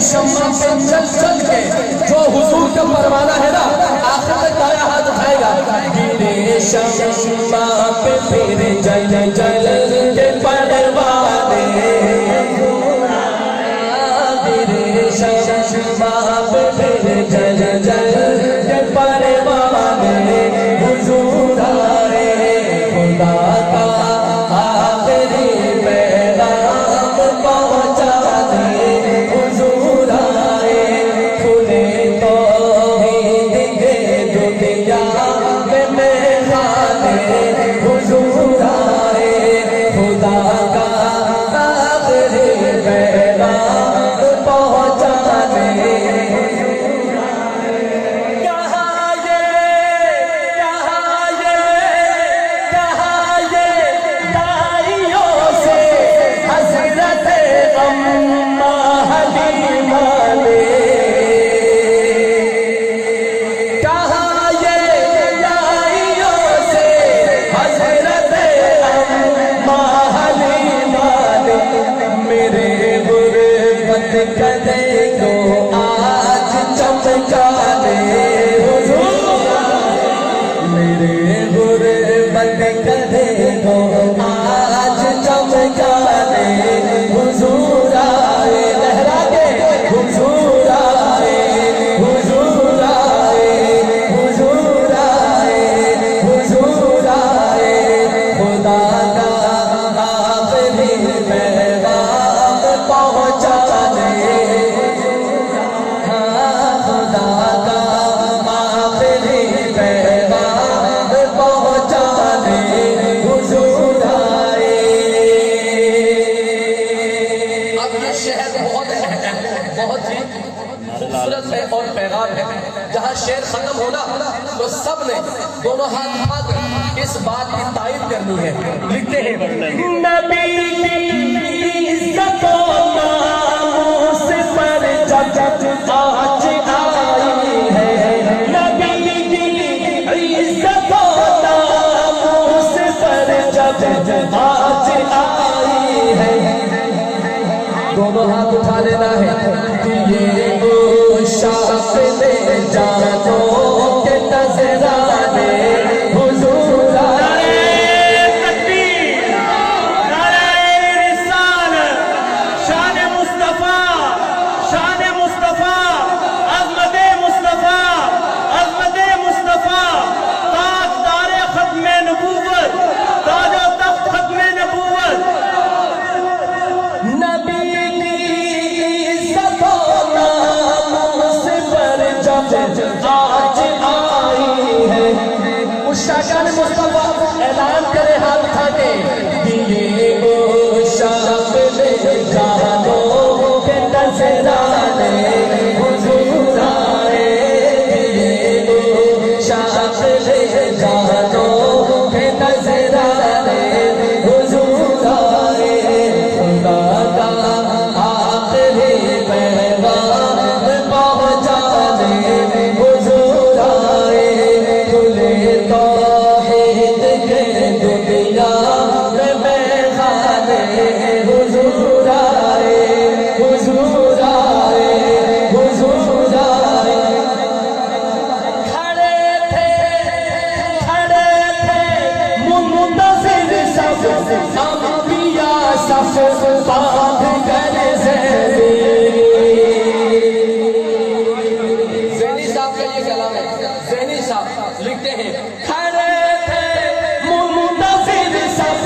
शम्मा पे चल चल के जो हुजूर का परवाना है ना, आखिर में दाया हाथ उठाएगा। गिरे शम्मा पे फिर जल जल के परवाने, गिरे शम्मा पे फिर जल जल के परवाने, हुजूर आए खुदा का आखिरी पैगाम पहुंचाने, हुजूर आए खुले तौहीद के दुनिया में मेहमाने, हुजूर आए खुदा का आखिरी पैगाम पहुंचाने। कदे को आज चमकाने, मेरे गुरबत कदे को आज चमकाने, हुजूर आए लहरा के, हुजूर आए, हुजूर आए, हुजूर आए, हुजूर आए खुदा का आखिरी पैगाम पहुंचाने, खुदा का आखिरी पैगाम पहुंचाने, हुजूर आए। अब ये शहर बहुत ही खूबसूरत है और पैगाम है। जहाँ शेर खत्म होना तो सब ने दोनों हाथ उठाकर इस बात की तारीफ करनी है। लिखते हैं नबी की इज्जत पर जब आज आई है, नबी की इज्जत पर जब आज आई है, दोनों हाथ उठा लेना है। ये शाख में जानो के नजराने, हुजूर आए तकबीर, नारे रिसालत, शान मुस्तफा, शान मुस्तफा, अज़मत मुस्तफा, अज़मत मुस्तफा, ताजदार खत्मे नबूवत, ताजो तख्त खत्मे नबूवत, नबी की इज्जत आज आई है। उस शान मुस्तफा ऐलान करे हाथ उठा के, दिए वो शाख में जानो के नजराने, हुजूर आए दिए वो शाख में जानो के नजराने, हुजूर आए खुदा का आखिरी पैगाम पहुंचाने, हुजूर आए खुले तौहीद के दुनिया में मेहमाने, हुजूर आए, हुजूर आए, हुजूर आए। खड़े थे मुंतज़िर सब अंबिया सफ बांध कर ज़ैनी साहब का ये कलाम है। ज़ैनी साहब लिखते हैं खड़े थे मुंतज़िर सब